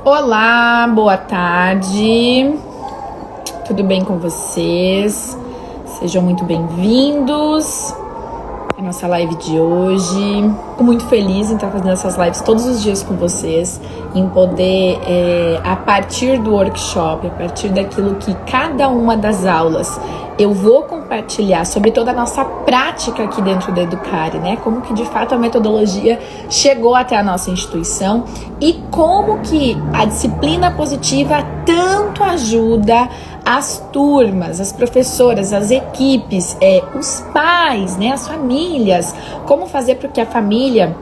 Olá, boa tarde, tudo bem com vocês? Sejam muito bem-vindos à nossa live de hoje. Fico muito feliz em estar fazendo essas lives todos os dias com vocês, em poder, a partir do workshop, a partir daquilo que cada uma das aulas eu vou compartilhar sobre toda a nossa prática aqui dentro da Educare, né? Como que de fato a metodologia chegou até a nossa instituição e como que a disciplina positiva tanto ajuda as turmas, as professoras, as equipes, os pais, né? As famílias, como fazer para que a família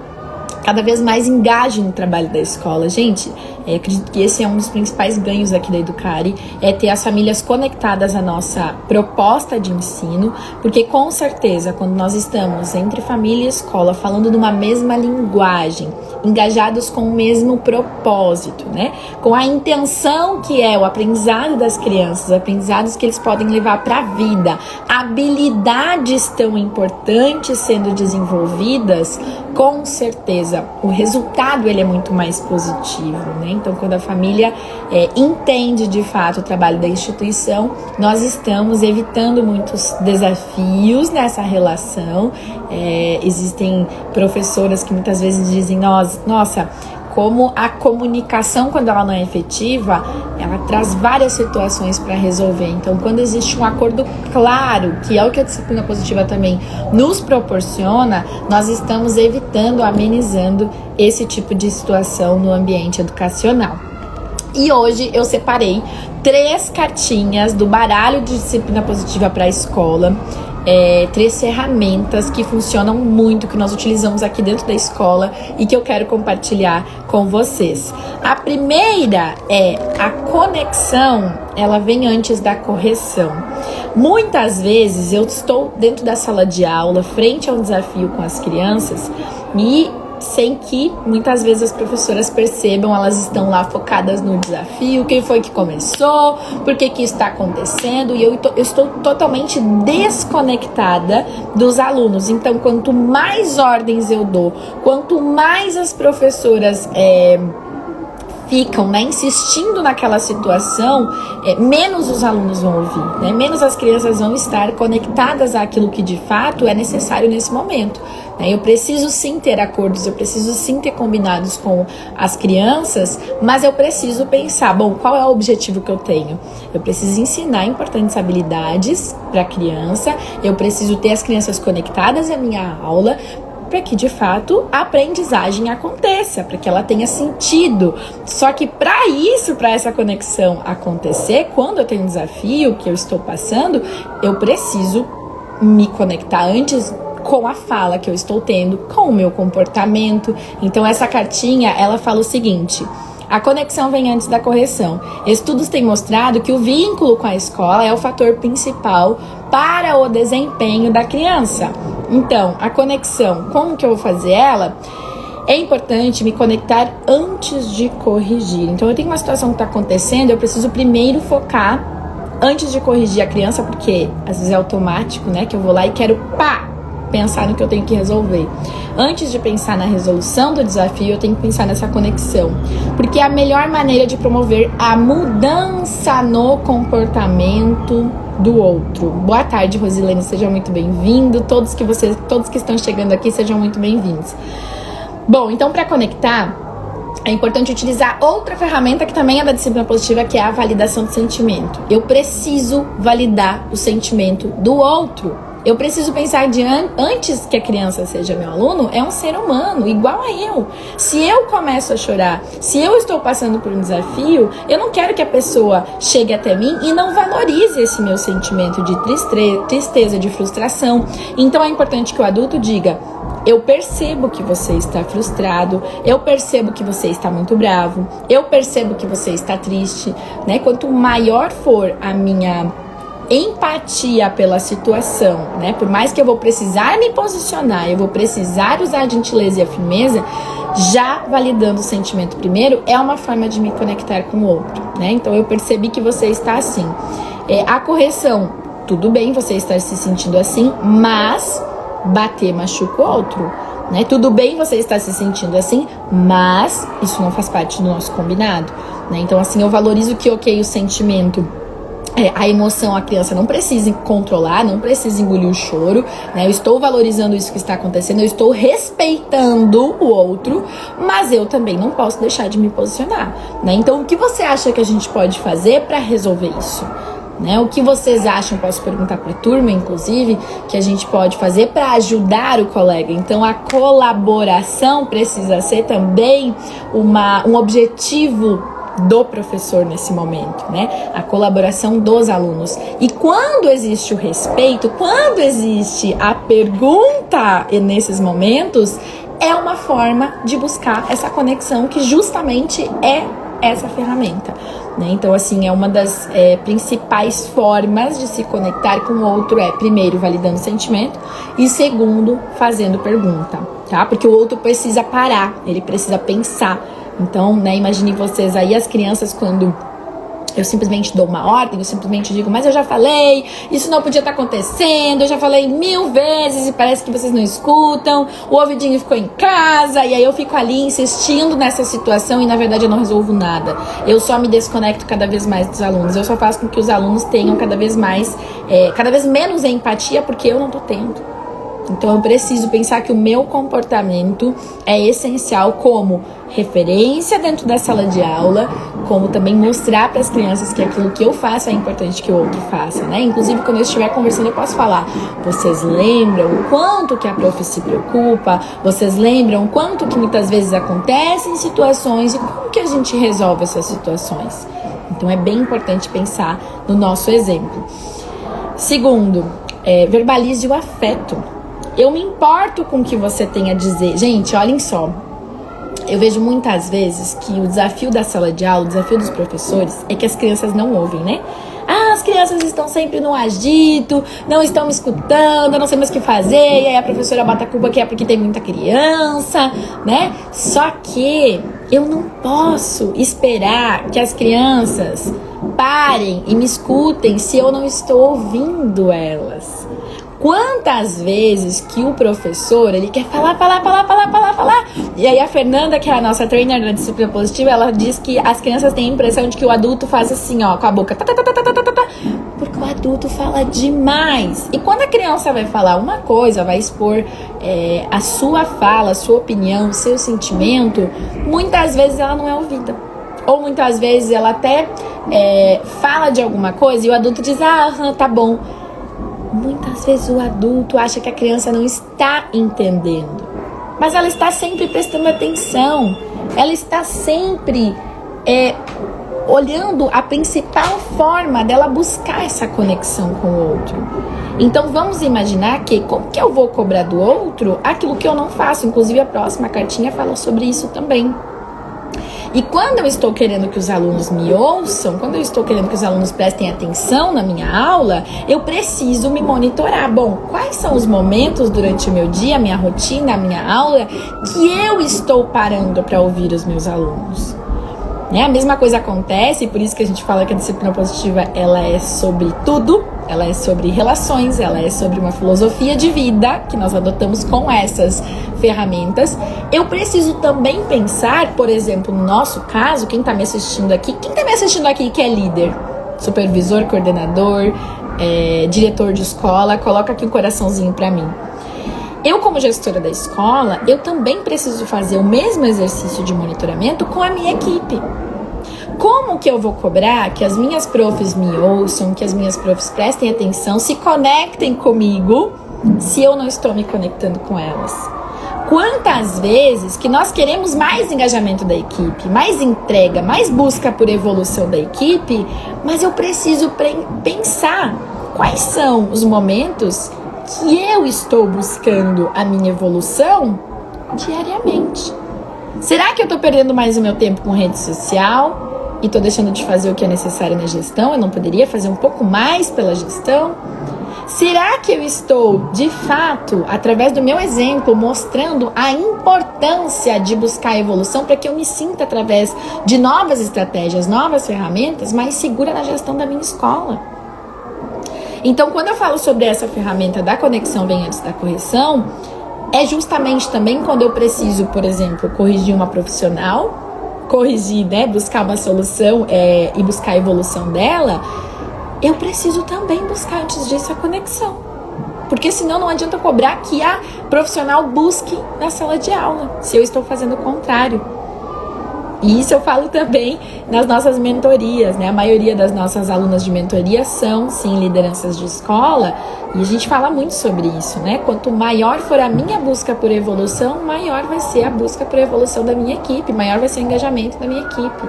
cada vez mais engaje no trabalho da escola. Gente, acredito que esse é um dos principais ganhos aqui da Educare, é ter as famílias conectadas à nossa proposta de ensino, porque com certeza, quando nós estamos entre família e escola, falando numa mesma linguagem, engajados com o mesmo propósito, né? Com a intenção que é o aprendizado das crianças, aprendizados que eles podem levar para a vida, habilidades tão importantes sendo desenvolvidas, com certeza o resultado ele é muito mais positivo, né? Então, quando a família entende de fato o trabalho da instituição, nós estamos evitando muitos desafios nessa relação. Existem professoras que muitas vezes dizem, nossa, como a comunicação, quando ela não é efetiva, ela traz várias situações para resolver. Então, quando existe um acordo claro, que é o que a disciplina positiva também nos proporciona, nós estamos evitando, amenizando esse tipo de situação no ambiente educacional. E hoje eu separei 3 cartinhas do baralho de disciplina positiva para a escola. 3 ferramentas que funcionam muito, que nós utilizamos aqui dentro da escola e que eu quero compartilhar com vocês. A primeira é a conexão, ela vem antes da correção. Muitas vezes eu estou dentro da sala de aula, frente a um desafio com as crianças e sem que muitas vezes as professoras percebam, elas estão lá focadas no desafio, quem foi que começou, por que que isso está acontecendo, e eu estou totalmente desconectada dos alunos. Então, quanto mais ordens eu dou, quanto mais as professoras ficam, né, insistindo naquela situação, menos os alunos vão ouvir, né? Menos as crianças vão estar conectadas àquilo que de fato é necessário nesse momento, né? Eu preciso sim ter acordos, eu preciso sim ter combinados com as crianças, mas eu preciso pensar, bom, qual é o objetivo que eu tenho? Eu preciso ensinar importantes habilidades para a criança, eu preciso ter as crianças conectadas à minha aula, para que de fato a aprendizagem aconteça, para que ela tenha sentido. Só que para isso, para essa conexão acontecer, quando eu tenho um desafio que eu estou passando, eu preciso me conectar antes com a fala que eu estou tendo, com o meu comportamento. Então essa cartinha, ela fala o seguinte: a conexão vem antes da correção. Estudos têm mostrado que o vínculo com a escola é o fator principal para o desempenho da criança. Então, a conexão, como que eu vou fazer ela? É importante me conectar antes de corrigir. Então, eu tenho uma situação que está acontecendo, eu preciso primeiro focar antes de corrigir a criança, porque às vezes é automático, né? Que eu vou lá e quero, pensar no que eu tenho que resolver. Antes de pensar na resolução do desafio, eu tenho que pensar nessa conexão, porque é a melhor maneira de promover a mudança no comportamento do outro. Boa tarde, Rosilene, seja muito bem-vindo. Todos que estão chegando aqui, sejam muito bem-vindos. Bom, então para conectar, é importante utilizar outra ferramenta que também é da disciplina positiva, que é a validação do sentimento. Eu preciso validar o sentimento do outro. Eu preciso pensar antes que a criança seja meu aluno, é um ser humano, igual a eu. Se eu começo a chorar, se eu estou passando por um desafio, eu não quero que a pessoa chegue até mim e não valorize esse meu sentimento de tristeza, de frustração. Então é importante que o adulto diga: eu percebo que você está frustrado, eu percebo que você está muito bravo, eu percebo que você está triste, né? Quanto maior for a minha empatia pela situação, né? Por mais que eu vou precisar me posicionar, eu vou precisar usar a gentileza e a firmeza, já validando o sentimento primeiro, é uma forma de me conectar com o outro, né? Então eu percebi que você está assim. A correção, tudo bem você estar se sentindo assim, mas bater machuca o outro. né? Tudo bem você estar se sentindo assim, mas isso não faz parte do nosso combinado, né? Então, assim, eu valorizo que, ok, o sentimento, a emoção, a criança não precisa controlar, não precisa engolir o choro, né? Eu estou valorizando isso que está acontecendo, eu estou respeitando o outro, mas eu também não posso deixar de me posicionar, né? Então, o que você acha que a gente pode fazer para resolver isso? Né? O que vocês acham, posso perguntar para a turma, inclusive, que a gente pode fazer para ajudar o colega? Então, a colaboração precisa ser também um objetivo do professor nesse momento, né? A colaboração dos alunos. E quando existe o respeito, quando existe a pergunta nesses momentos, é uma forma de buscar essa conexão que justamente é essa ferramenta, né? Então, assim, é uma das principais formas de se conectar com o outro, primeiro, validando o sentimento e segundo, fazendo pergunta, tá? Porque o outro precisa parar, ele precisa pensar. Então, né, imagine vocês aí, as crianças, quando eu simplesmente dou uma ordem, eu simplesmente digo, mas eu já falei, isso não podia estar acontecendo, eu já falei 1000 vezes e parece que vocês não escutam, o ouvidinho ficou em casa, e aí eu fico ali insistindo nessa situação e na verdade eu não resolvo nada. Eu só me desconecto cada vez mais dos alunos, eu só faço com que os alunos tenham cada vez menos empatia porque eu não tô tendo. Então eu preciso pensar que o meu comportamento é essencial como referência dentro da sala de aula, como também mostrar para as crianças que aquilo que eu faço é importante que o outro faça, né? Inclusive, quando eu estiver conversando, eu posso falar: vocês lembram o quanto que a prof se preocupa? Vocês lembram o quanto que muitas vezes acontecem situações e como que a gente resolve essas situações? Então é bem importante pensar no nosso exemplo. Segundo, verbalize o afeto. Eu me importo com o que você tem a dizer. Gente, olhem só. Eu vejo muitas vezes que o desafio da sala de aula, o desafio dos professores, é que as crianças não ouvem, né? As crianças estão sempre no agito, não estão me escutando, não sei mais o que fazer, e aí a professora bota a culpa que é porque tem muita criança, né? Só que eu não posso esperar que as crianças parem e me escutem se eu não estou ouvindo elas. Quantas vezes que o professor, ele quer falar, e aí a Fernanda, que é a nossa trainer da disciplina positiva, ela diz que as crianças têm a impressão de que o adulto faz assim, ó, com a boca, porque o adulto fala demais. E quando a criança vai falar uma coisa, vai expor a sua fala, a sua opinião, o seu sentimento, muitas vezes ela não é ouvida. Ou muitas vezes ela até fala de alguma coisa e o adulto diz, tá bom. Muitas vezes o adulto acha que a criança não está entendendo, mas ela está sempre prestando atenção, ela está sempre olhando a principal forma dela buscar essa conexão com o outro. Então vamos imaginar que como que eu vou cobrar do outro aquilo que eu não faço. Inclusive a próxima cartinha fala sobre isso também. E quando eu estou querendo que os alunos me ouçam, quando eu estou querendo que os alunos prestem atenção na minha aula, eu preciso me monitorar. Bom, quais são os momentos durante o meu dia, a minha rotina, a minha aula, que eu estou parando para ouvir os meus alunos? A mesma coisa acontece, por isso que a gente fala que a disciplina positiva, ela é sobre tudo, ela é sobre relações, ela é sobre uma filosofia de vida que nós adotamos com essas ferramentas. Eu preciso também pensar, por exemplo, no nosso caso, quem está me assistindo aqui que é líder, supervisor, coordenador, diretor de escola, coloca aqui um coraçãozinho para mim. Eu, como gestora da escola, eu também preciso fazer o mesmo exercício de monitoramento com a minha equipe. Como que eu vou cobrar que as minhas profs me ouçam, que as minhas profs prestem atenção, se conectem comigo, se eu não estou me conectando com elas? Quantas vezes que nós queremos mais engajamento da equipe, mais entrega, mais busca por evolução da equipe, mas eu preciso pensar quais são os momentos que eu estou buscando a minha evolução diariamente. Será que eu estou perdendo mais o meu tempo com rede social e estou deixando de fazer o que é necessário na gestão? Eu não poderia fazer um pouco mais pela gestão? Será que eu estou, de fato, através do meu exemplo, mostrando a importância de buscar a evolução para que eu me sinta, através de novas estratégias, novas ferramentas, mais segura na gestão da minha escola? Então, quando eu falo sobre essa ferramenta da conexão vem antes da correção, É justamente também quando eu preciso, por exemplo, corrigir uma profissional, corrigir, né, buscar uma solução e buscar a evolução dela, eu preciso também buscar antes disso a conexão. Porque senão não adianta cobrar que a profissional busque na sala de aula, se eu estou fazendo o contrário. E isso eu falo também nas nossas mentorias, né? A maioria das nossas alunas de mentoria são, sim, lideranças de escola, e a gente fala muito sobre isso, né? Quanto maior for a minha busca por evolução, maior vai ser a busca por evolução da minha equipe, maior vai ser o engajamento da minha equipe.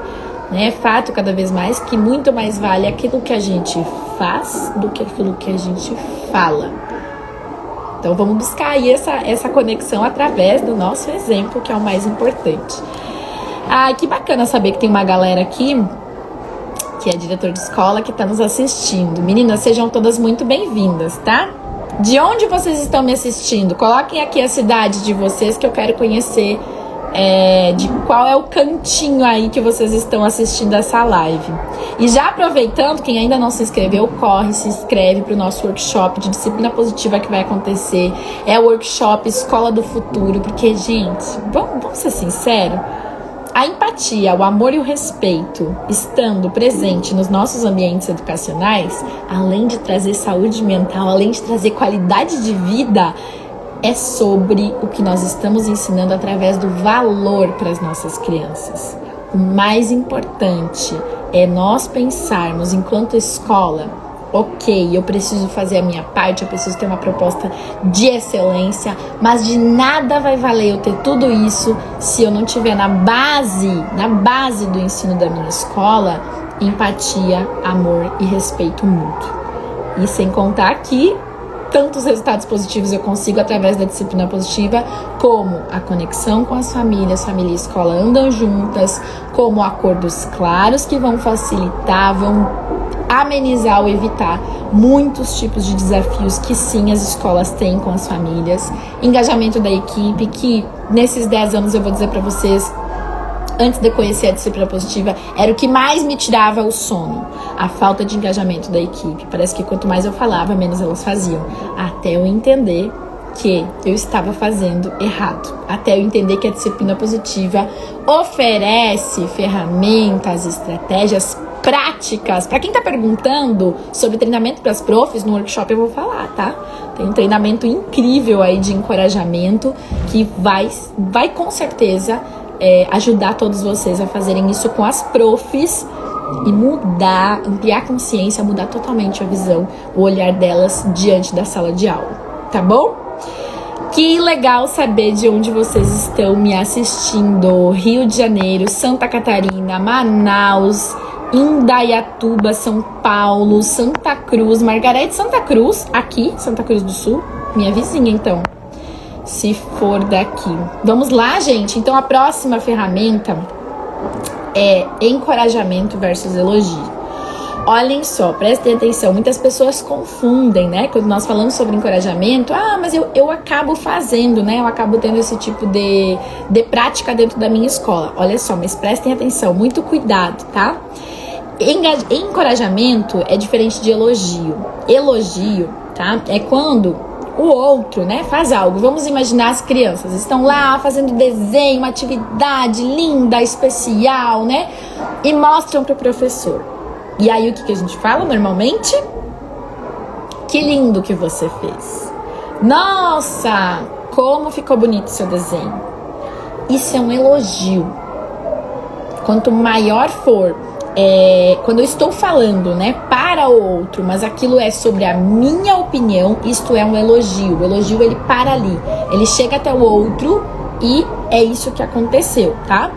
É fato cada vez mais que muito mais vale aquilo que a gente faz do que aquilo que a gente fala. Então vamos buscar aí essa conexão através do nosso exemplo, que é o mais importante. Ah, que bacana saber que tem uma galera aqui que é diretor de escola que está nos assistindo. Meninas, sejam todas muito bem-vindas, tá? De onde vocês estão me assistindo? Coloquem aqui a cidade de vocês que eu quero conhecer de qual é o cantinho aí que vocês estão assistindo essa live. E já aproveitando, quem ainda não se inscreveu, corre, se inscreve para o nosso workshop de disciplina positiva que vai acontecer. É o workshop Escola do Futuro, porque, gente, vamos ser sinceros, a empatia, o amor e o respeito estando presente nos nossos ambientes educacionais, além de trazer saúde mental, além de trazer qualidade de vida, é sobre o que nós estamos ensinando através do valor para as nossas crianças. O mais importante é nós pensarmos enquanto escola, ok, eu preciso fazer a minha parte, eu preciso ter uma proposta de excelência, mas de nada vai valer eu ter tudo isso se eu não tiver na base do ensino da minha escola, empatia, amor e respeito mútuo. E sem contar que tantos resultados positivos eu consigo através da disciplina positiva, como a conexão com as famílias, família e escola andam juntas, como acordos claros que vão facilitar, vão amenizar ou evitar muitos tipos de desafios que sim as escolas têm com as famílias, engajamento da equipe, que nesses 10 anos eu vou dizer para vocês, antes de conhecer a disciplina positiva, era o que mais me tirava o sono. A falta de engajamento da equipe. Parece que quanto mais eu falava, menos elas faziam. Até eu entender que eu estava fazendo errado. Até eu entender que a disciplina positiva oferece ferramentas, estratégias práticas. Para quem tá perguntando sobre treinamento para as profs, no workshop eu vou falar, tá? Tem um treinamento incrível aí de encorajamento que vai com certeza ajudar todos vocês a fazerem isso com as profs e mudar, ampliar a consciência, mudar totalmente a visão, o olhar delas diante da sala de aula, tá bom? Que legal saber de onde vocês estão me assistindo. Rio de Janeiro, Santa Catarina, Manaus, Indaiatuba, São Paulo, Santa Cruz, Margarete, Santa Cruz, aqui, Santa Cruz do Sul, minha vizinha então. Se for daqui. Vamos lá, gente? Então, a próxima ferramenta é encorajamento versus elogio. Olhem só, prestem atenção. Muitas pessoas confundem, né? Quando nós falamos sobre encorajamento, mas eu acabo fazendo, né? Eu acabo tendo esse tipo de prática dentro da minha escola. Olha só, mas prestem atenção, muito cuidado, tá? Encorajamento é diferente de elogio. Elogio, tá? É quando o outro, né, faz algo. Vamos imaginar as crianças estão lá fazendo desenho, uma atividade linda, especial, né, e mostram pro professor. E aí o que a gente fala normalmente? Que lindo que você fez. Nossa, como ficou bonito seu desenho. Isso é um elogio. Quanto maior for quando eu estou falando, né, para o outro, mas aquilo é sobre a minha opinião, isto é um elogio. O elogio, ele para ali, ele chega até o outro e é isso que aconteceu, tá?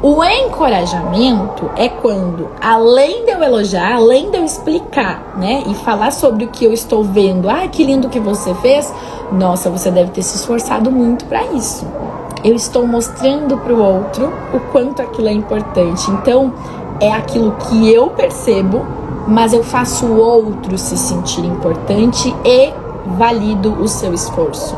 O encorajamento é quando, além de eu elogiar, além de eu explicar, né, e falar sobre o que eu estou vendo, que lindo que você fez, nossa, você deve ter se esforçado muito para isso. Eu estou mostrando para o outro o quanto aquilo é importante. Então, é aquilo que eu percebo, mas eu faço o outro se sentir importante e valido o seu esforço.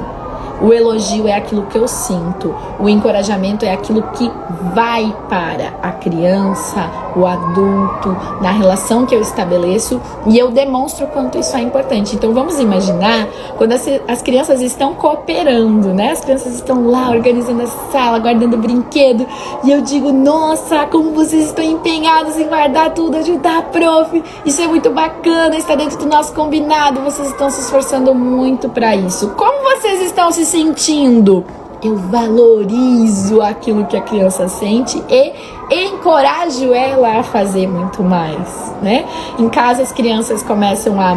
O elogio é aquilo que eu sinto. O encorajamento é aquilo que vai para a criança, o adulto, na relação que eu estabeleço, e eu demonstro o quanto isso é importante. Então vamos imaginar quando as crianças estão cooperando, né? As crianças estão lá organizando a sala, guardando brinquedo, e eu digo, nossa, como vocês estão empenhados em guardar tudo, ajudar a prof. Isso é muito bacana, está dentro do nosso combinado, vocês estão se esforçando muito para isso. Como vocês estão se sentindo? Eu valorizo aquilo que a criança sente e encorajo ela a fazer muito mais, né? Em casa as crianças começam a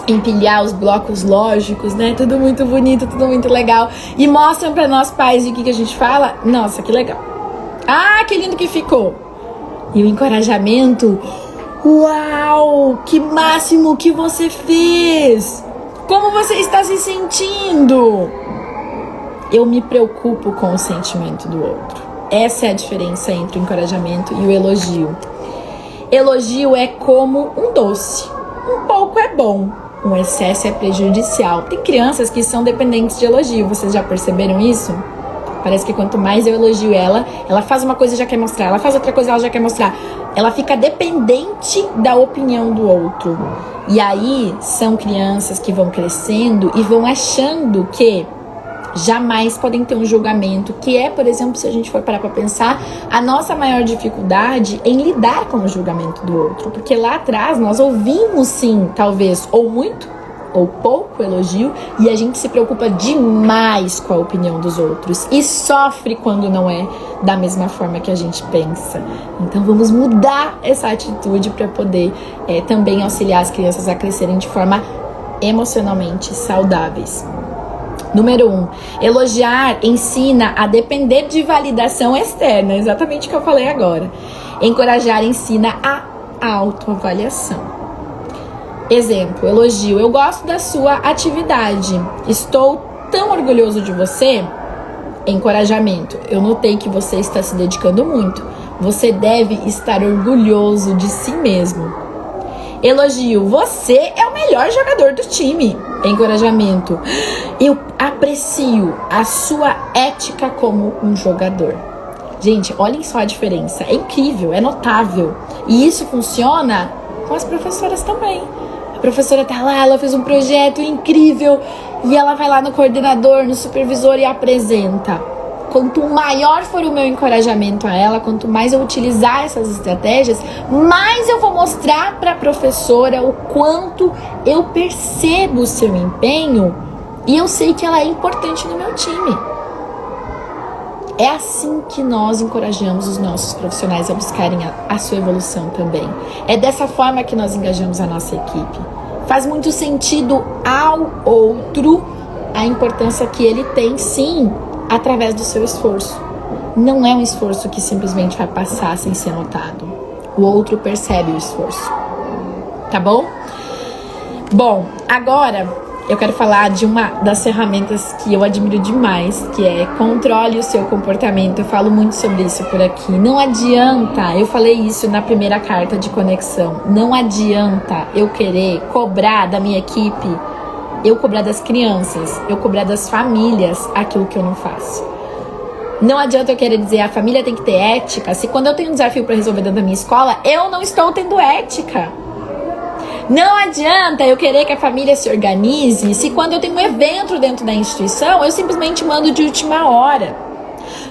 empilhar os blocos lógicos, né? Tudo muito bonito, tudo muito legal. E mostram para nós pais o que a gente fala. Nossa, que legal. Ah, que lindo que ficou. E o encorajamento. Uau, que máximo que você fez. Como você está se sentindo? Eu me preocupo com o sentimento do outro. Essa é a diferença entre o encorajamento e o elogio. Elogio é como um doce. Um pouco é bom, um excesso é prejudicial. Tem crianças que são dependentes de elogio. Vocês já perceberam isso? Parece que quanto mais eu elogio ela faz uma coisa e já quer mostrar. Ela faz outra coisa e ela já quer mostrar. Ela fica dependente da opinião do outro. E aí são crianças que vão crescendo e vão achando que jamais podem ter um julgamento, que é, por exemplo, se a gente for parar para pensar, a nossa maior dificuldade em lidar com o julgamento do outro, porque lá atrás nós ouvimos sim, talvez, ou muito ou pouco elogio, e a gente se preocupa demais com a opinião dos outros e sofre quando não é da mesma forma que a gente pensa. Então vamos mudar essa atitude para poder também auxiliar as crianças a crescerem de forma emocionalmente saudáveis. Número 1, elogiar ensina a depender de validação externa, exatamente o que eu falei agora. Encorajar ensina a autoavaliação. Exemplo, elogio, eu gosto da sua atividade, estou tão orgulhoso de você. Encorajamento, eu notei que você está se dedicando muito, você deve estar orgulhoso de si mesmo. Elogio, você é o melhor jogador do time. Encorajamento, eu aprecio a sua ética como um jogador. Gente, olhem só a diferença, é incrível, é notável. E isso funciona com as professoras também. A professora tá lá, ela fez um projeto incrível e ela vai lá no coordenador, no supervisor e apresenta. Quanto maior for o meu encorajamento a ela, quanto mais eu utilizar essas estratégias, mais eu vou mostrar para a professora o quanto eu percebo o seu empenho e eu sei que ela é importante no meu time. É assim que nós encorajamos os nossos profissionais a buscarem a sua evolução também. É dessa forma que nós engajamos a nossa equipe. Faz muito sentido ao outro a importância que ele tem, sim, através do seu esforço. Não é um esforço que simplesmente vai passar sem ser notado. O outro percebe o esforço. Tá bom? Bom, agora eu quero falar de uma das ferramentas que eu admiro demais, que é controle o seu comportamento. Eu falo muito sobre isso por aqui. Não adianta, eu falei isso na primeira carta de conexão, não adianta eu querer cobrar da minha equipe, eu cobrar das crianças, eu cobrar das famílias aquilo que eu não faço. Não adianta eu querer dizer a família tem que ter ética, se quando eu tenho um desafio para resolver dentro da minha escola, eu não estou tendo ética. Não adianta eu querer que a família se organize, se quando eu tenho um evento dentro da instituição, eu simplesmente mando de última hora.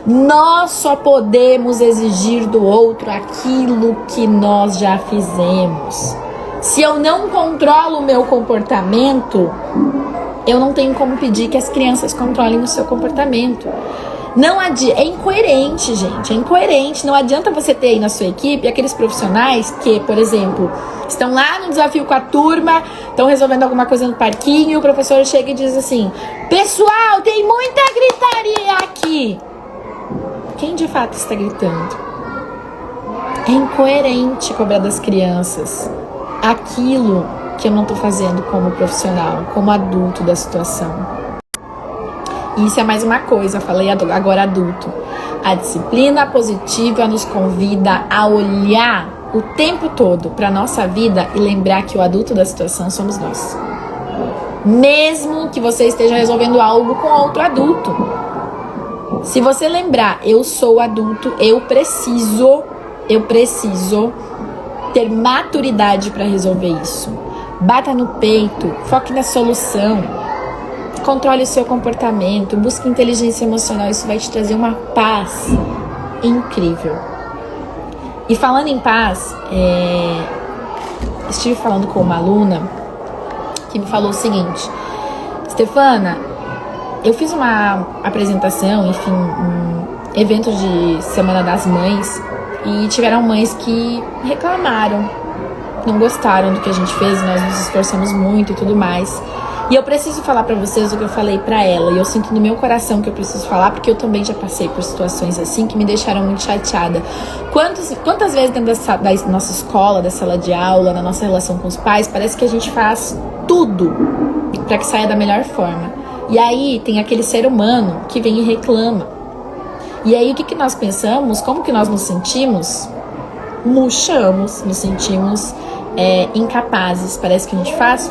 Nós só podemos exigir do outro aquilo que nós já fizemos. Se eu não controlo o meu comportamento, eu não tenho como pedir que as crianças controlem o seu comportamento. Não adianta, é incoerente, gente, é incoerente. Não adianta você ter aí na sua equipe aqueles profissionais que, por exemplo, estão lá no desafio com a turma, estão resolvendo alguma coisa no parquinho, e o professor chega e diz assim: pessoal, tem muita gritaria aqui. Quem de fato está gritando? É incoerente cobrar das crianças aquilo que eu não estou fazendo como profissional, como adulto da situação. Isso é mais uma coisa, eu falei agora adulto. A disciplina positiva nos convida a olhar o tempo todo para nossa vida e lembrar que o adulto da situação somos nós. mesmo que você esteja resolvendo algo com outro adulto. Se você lembrar, eu sou adulto, eu preciso ter maturidade para resolver isso. Bata no peito, foque na solução, controle o seu comportamento, busque inteligência emocional, isso vai te trazer uma paz incrível. E falando em paz, estive falando com uma aluna que me falou o seguinte: Stefana, eu fiz uma apresentação, enfim, um evento de Semana das Mães, e tiveram mães que reclamaram, não gostaram do que a gente fez, nós nos esforçamos muito e tudo mais. E eu preciso falar pra vocês o que eu falei pra ela, e eu sinto no meu coração que eu preciso falar, porque eu também já passei por situações assim que me deixaram muito chateada. Quantas vezes dentro da nossa escola, da sala de aula, na nossa relação com os pais, parece que a gente faz tudo pra que saia da melhor forma. E aí tem aquele ser humano que vem e reclama. E aí o que nós pensamos? Como que nós nos sentimos? Murchamos, nos sentimos incapazes. Parece que a gente faz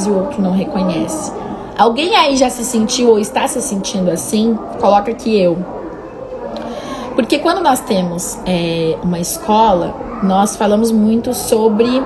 e o outro não reconhece. Alguém aí já se sentiu ou está se sentindo assim? Coloca aqui eu. Porque quando nós temos uma escola, nós falamos muito sobre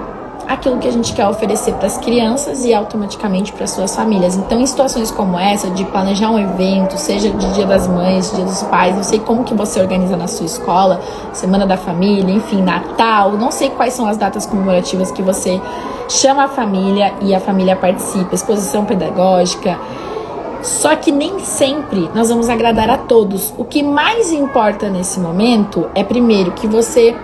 aquilo que a gente quer oferecer para as crianças e automaticamente para suas famílias. Então, em situações como essa, de planejar um evento, seja de Dia das Mães, Dia dos Pais, não sei como que você organiza na sua escola, Semana da Família, enfim, Natal, não sei quais são as datas comemorativas que você chama a família e a família participa, exposição pedagógica. Só que nem sempre nós vamos agradar a todos. O que mais importa nesse momento é, primeiro, que você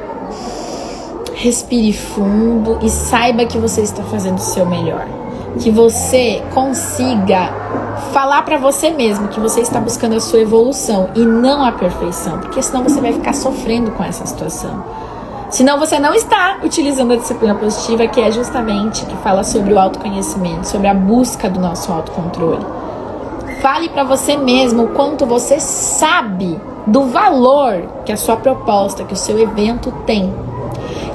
respire fundo e saiba que você está fazendo o seu melhor. Que você consiga falar pra você mesmo que você está buscando a sua evolução e não a perfeição, porque senão você vai ficar sofrendo com essa situação. Senão você não está utilizando a disciplina positiva, que é justamente que fala sobre o autoconhecimento, sobre a busca do nosso autocontrole. Fale pra você mesmo o quanto você sabe do valor que a sua proposta, que o seu evento tem.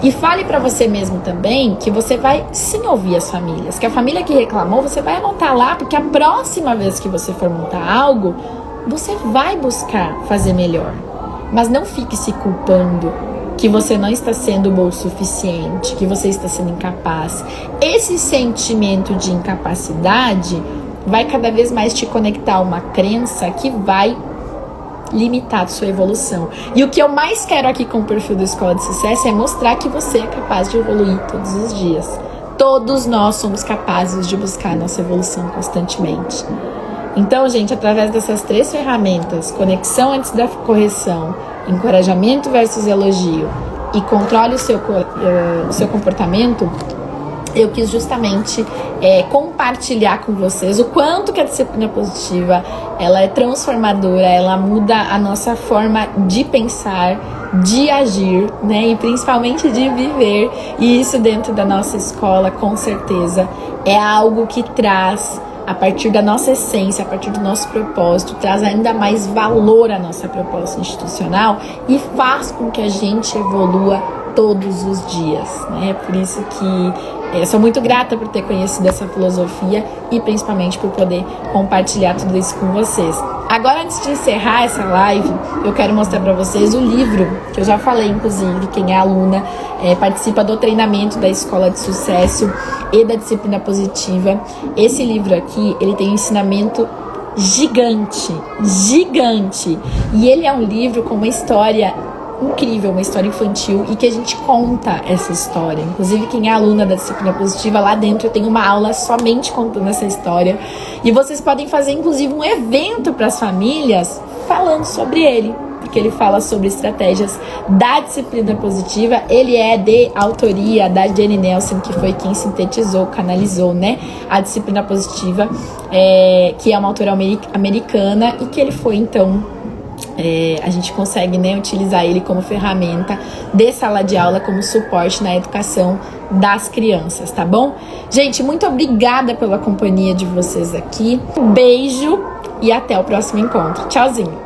E fale pra você mesmo também que você vai sim ouvir as famílias, que a família que reclamou você vai anotar lá, porque a próxima vez que você for montar algo, você vai buscar fazer melhor. Mas não fique se culpando que você não está sendo bom o suficiente, que você está sendo incapaz. Esse sentimento de incapacidade vai cada vez mais te conectar a uma crença que vai limitar a sua evolução. E o que eu mais quero aqui com o perfil do Escola de Sucesso é mostrar que você é capaz de evoluir todos os dias. Todos nós somos capazes de buscar a nossa evolução constantemente. Então, gente, através dessas 3 ferramentas, conexão antes da correção, encorajamento versus elogio e controle o seu comportamento, eu quis justamente compartilhar com vocês o quanto que a disciplina positiva ela é transformadora, ela muda a nossa forma de pensar, de agir, né? E principalmente de viver. E isso dentro da nossa escola, com certeza, é algo que traz, a partir da nossa essência, a partir do nosso propósito, traz ainda mais valor à nossa proposta institucional e faz com que a gente evolua todos os dias, né? Por isso que eu sou muito grata por ter conhecido essa filosofia e principalmente por poder compartilhar tudo isso com vocês. Agora, antes de encerrar essa live, eu quero mostrar para vocês o livro, que eu já falei, inclusive, quem é aluna, participa do treinamento da Escola de Sucesso e da disciplina positiva. Esse livro aqui, ele tem um ensinamento gigante, e ele é um livro com uma história incrível, uma história infantil, e que a gente conta essa história. Inclusive, quem é aluna da disciplina positiva, lá dentro eu tenho uma aula somente contando essa história, e vocês podem fazer inclusive um evento para as famílias falando sobre ele, porque ele fala sobre estratégias da disciplina positiva. Ele é de autoria da Jenny Nelson, que foi quem sintetizou, canalizou, né, a disciplina positiva, que é uma autora americana, e que ele foi, então, a gente consegue, né, utilizar ele como ferramenta de sala de aula, como suporte na educação das crianças, tá bom? Gente, muito obrigada pela companhia de vocês aqui. Um beijo e até o próximo encontro. Tchauzinho!